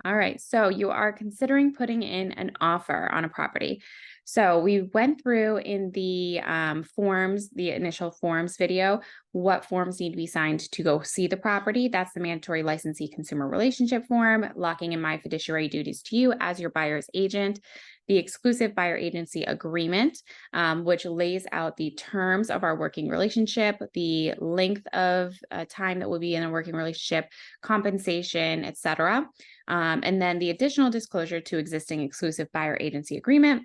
All right. So you are considering putting in an offer on a property. So we went through in the forms, the initial forms video, what forms need to be signed to go see the property. That's the mandatory licensee consumer relationship form, locking in my fiduciary duties to you as your buyer's agent, the exclusive buyer agency agreement, which lays out the terms of our working relationship, the length of time that we'll be in a working relationship, compensation, etc. And then the additional disclosure to existing exclusive buyer agency agreement.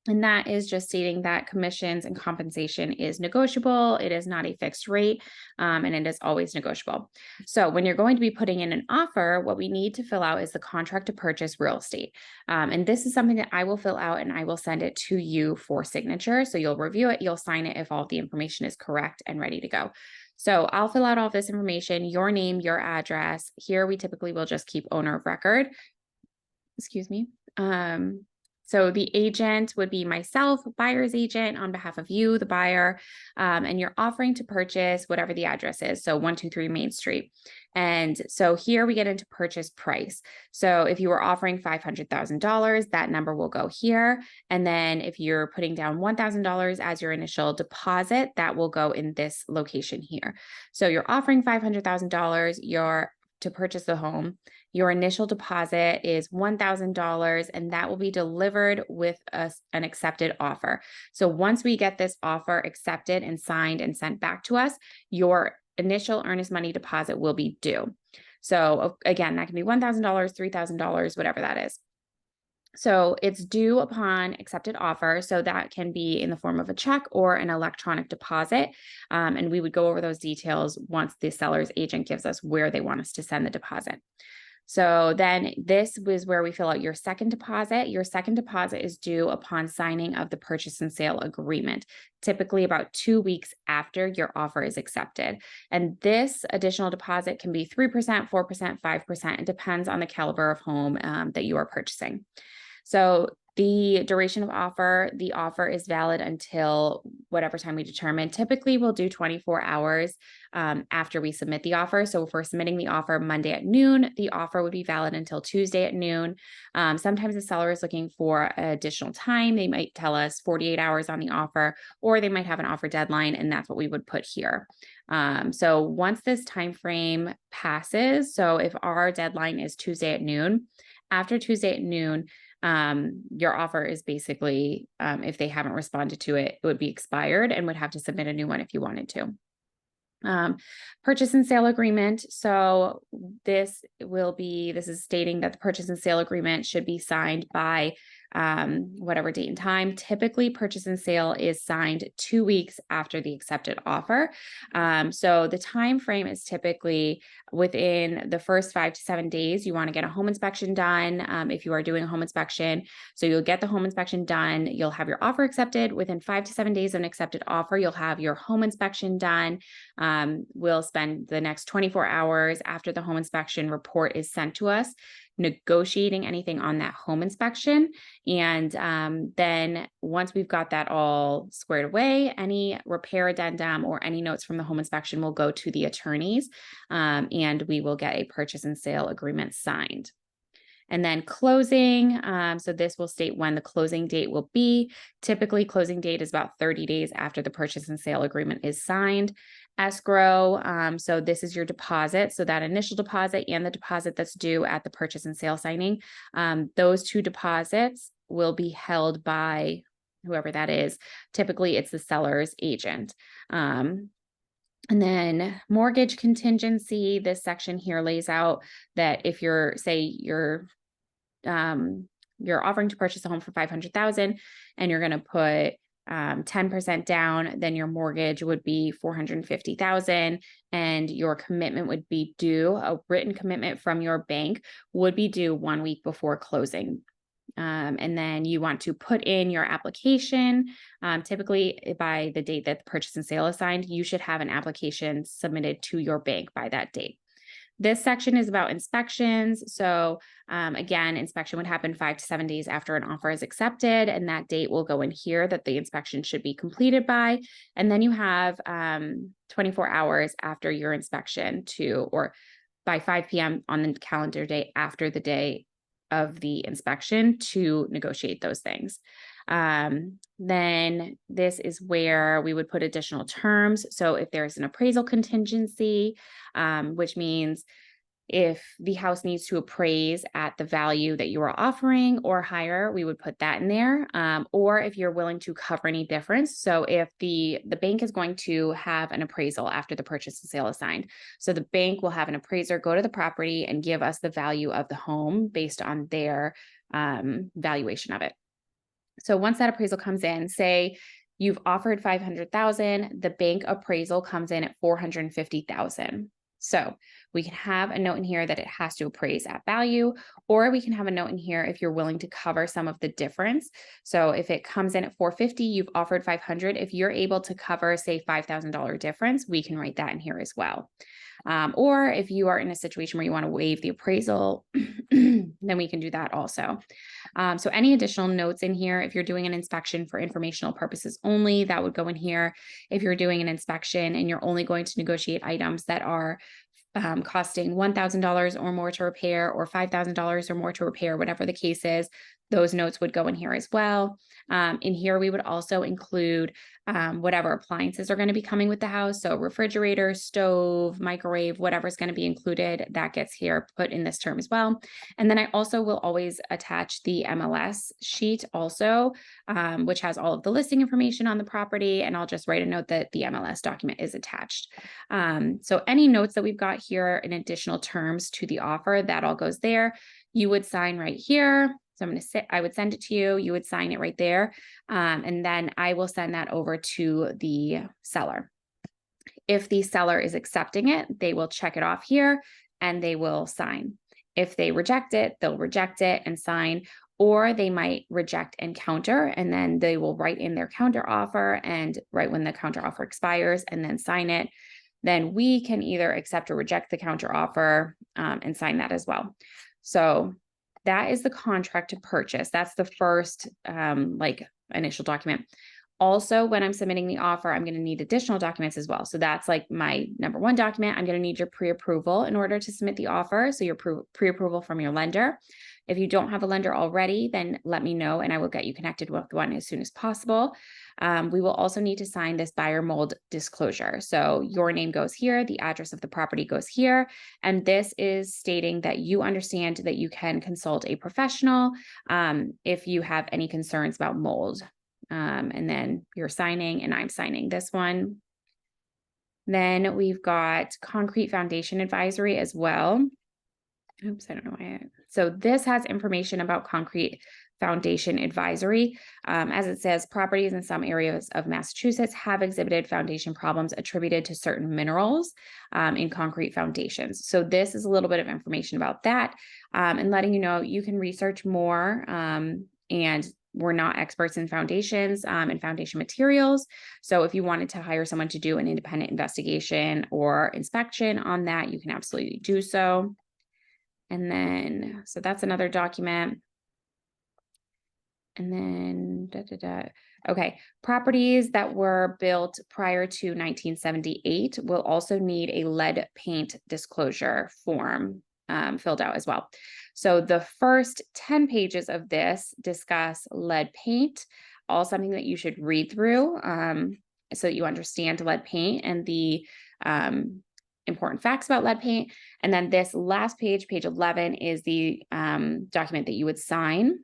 And that is just stating that commissions and compensation is negotiable. It is not a fixed rate, and it is always negotiable. So when you're going to be putting in an offer, what we need to fill out is the contract to purchase real estate. And this is something that I will fill out and I will send it to you for signature. So you'll review it, you'll sign it if all the information is correct and ready to go. So I'll fill out all this information, your name, your address. Here we typically will just keep owner of record. Excuse me. So the agent would be myself, buyer's agent on behalf of you, the buyer, and you're offering to purchase whatever the address is. So 123 Main Street. And so here we get into purchase price. So if you were offering $500,000, that number will go here. And then if you're putting down $1,000 as your initial deposit, that will go in this location here. So you're offering $500,000, to purchase the home. Your initial deposit is $1,000, and that will be delivered with an accepted offer. So once we get this offer accepted and signed and sent back to us, your initial earnest money deposit will be due. So again, that can be $1,000, $3,000, whatever that is. So it's due upon accepted offer. So that can be in the form of a check or an electronic deposit. And we would go over those details once the seller's agent gives us where they want us to send the deposit. So then this was where we fill out your second deposit. Your second deposit is due upon signing of the purchase and sale agreement, typically about 2 weeks after your offer is accepted. And this additional deposit can be 3%, 4%, 5%. It depends on the caliber of home that you are purchasing. So the duration of the offer is valid until whatever time we determine. Typically, we'll do 24 hours after we submit the offer. So if we're submitting the offer Monday at noon, the offer would be valid until Tuesday at noon. Sometimes the seller is looking for additional time. They might tell us 48 hours on the offer, or they might have an offer deadline, and that's what we would put here. So once this time frame passes, so if our deadline is Tuesday at noon, after Tuesday at noon, your offer is basically, if they haven't responded to it, it would be expired and would have to submit a new one if you wanted to. Purchase and sale agreement. So this is stating that the purchase and sale agreement should be signed by whatever date and time. Typically, purchase and sale is signed 2 weeks after the accepted offer. So the time frame is typically within the first 5 to 7 days. You want to get a home inspection done if you are doing a home inspection. So you'll get the home inspection done. You'll have your offer accepted within 5 to 7 days of an accepted offer. You'll have your home inspection done. We'll spend the next 24 hours after the home inspection report is sent to us negotiating anything on that home inspection. And then once we've got that all squared away, any repair addendum or any notes from the home inspection will go to the attorneys, and we will get a purchase and sale agreement signed. And then closing, so this will state when the closing date will be. Typically, closing date is about 30 days after the purchase and sale agreement is signed. Escrow, so this is your deposit. So that initial deposit and the deposit that's due at the purchase and sale signing, those two deposits will be held by whoever that is. Typically, it's the seller's agent. And then mortgage contingency, this section here lays out that if you're offering to purchase a home for $500,000 and you're going to put 10% down, then your mortgage would be $450,000 and your commitment would be due. A written commitment from your bank would be due 1 week before closing. And then you want to put in your application. Typically by the date that the purchase and sale is signed, you should have an application submitted to your bank by that date. This section is about inspections. So again, inspection would happen 5 to 7 days after an offer is accepted, and that date will go in here that the inspection should be completed by. And then you have 24 hours after your inspection or by 5 p.m. on the calendar day after the day of the inspection to negotiate those things. Then this is where we would put additional terms. So if there's an appraisal contingency, which means if the house needs to appraise at the value that you are offering or higher, we would put that in there. Or if you're willing to cover any difference. So if the bank is going to have an appraisal after the purchase and sale is signed. So the bank will have an appraiser go to the property and give us the value of the home based on their valuation of it. So once that appraisal comes in, say you've offered $500,000, the bank appraisal comes in at $450,000. So we can have a note in here that it has to appraise at value, or we can have a note in here if you're willing to cover some of the difference. So if it comes in at $450, you've offered $500. If you're able to cover, say, $5,000 difference, we can write that in here as well. Or if you are in a situation where you want to waive the appraisal, then we can do that also. So any additional notes in here, if you're doing an inspection for informational purposes only, that would go in here. If you're doing an inspection and you're only going to negotiate items that are costing $1,000 or more to repair, or $5,000 or more to repair, whatever the case is, those notes would go in here as well. In here, we would also include whatever appliances are going to be coming with the house. So refrigerator, stove, microwave, whatever is going to be included, that gets here put in this term as well. And then I also will always attach the MLS sheet also, which has all of the listing information on the property. And I'll just write a note that the MLS document is attached. So any notes that we've got here in additional terms to the offer, that all goes there. You would sign right here. So I would send it to you, you would sign it right there. And then I will send that over to the seller. If the seller is accepting it, they will check it off here and they will sign. If they reject it, they'll reject it and sign, or they might reject and counter, and then they will write in their counter offer and right when the counter offer expires and then sign it. Then we can either accept or reject the counter offer and sign that as well. So that is the contract to purchase. That's the first initial document. Also, when I'm submitting the offer, I'm going to need additional documents as well. So that's like my number one document. I'm going to need your pre-approval in order to submit the offer. So your pre-approval from your lender. If you don't have a lender already, then let me know and I will get you connected with one as soon as possible. We will also need to sign this buyer mold disclosure. So your name goes here, the address of the property goes here, and this is stating that you understand that you can consult a professional if you have any concerns about mold. And then you're signing and I'm signing this one. Then we've got concrete foundation advisory as well. Oops, I don't know why. So this has information about concrete foundation advisory. As it says, properties in some areas of Massachusetts have exhibited foundation problems attributed to certain minerals in concrete foundations. So this is a little bit of information about that and letting you know you can research more and we're not experts in foundations and foundation materials. So if you wanted to hire someone to do an independent investigation or inspection on that, you can absolutely do so. And then, so that's another document. And then, okay, properties that were built prior to 1978 will also need a lead paint disclosure form filled out as well. So the first 10 pages of this discuss lead paint, all something that you should read through so that you understand lead paint and the important facts about lead paint. And then this last page, page 11, is the document that you would sign.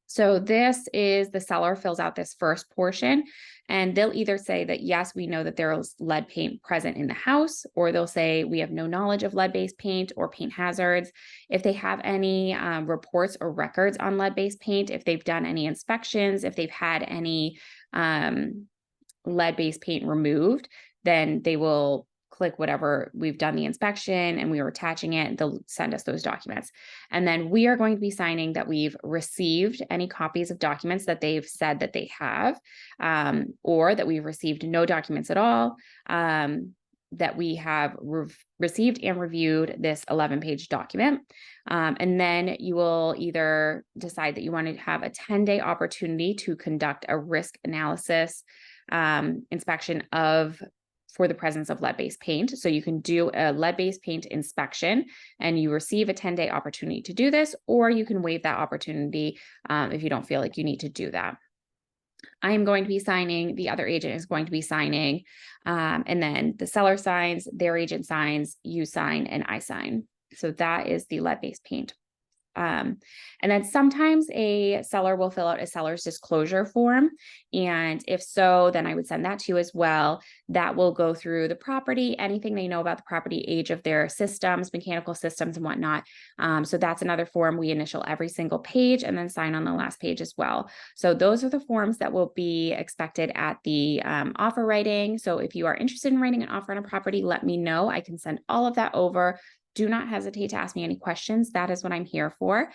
So this is the seller fills out this first portion and they'll either say that, yes, we know that there's lead paint present in the house, or they'll say we have no knowledge of lead-based paint or paint hazards. If they have any reports or records on lead-based paint, if they've done any inspections, if they've had any lead-based paint removed, then they will click whatever we've done the inspection and we are attaching it, they'll send us those documents. And then we are going to be signing that we've received any copies of documents that they've said that they have, or that we've received no documents at all, that we have received and reviewed this 11-page document. And then you will either decide that you want to have a 10-day opportunity to conduct a risk analysis inspection of for the presence of lead-based paint. So you can do a lead-based paint inspection and you receive a 10-day opportunity to do this, or you can waive that opportunity if you don't feel like you need to do that. I am going to be signing, the other agent is going to be signing, and then the seller signs, their agent signs, you sign, and I sign. So that is the lead-based paint. And then sometimes a seller will fill out a seller's disclosure form. And if so, then I would send that to you as well. That will go through the property, anything they know about the property, age of their systems, mechanical systems and whatnot. So that's another form we initial every single page and then sign on the last page as well. So those are the forms that will be expected at the offer writing. So if you are interested in writing an offer on a property, let me know. I can send all of that over. Do not hesitate to ask me any questions. That is what I'm here for.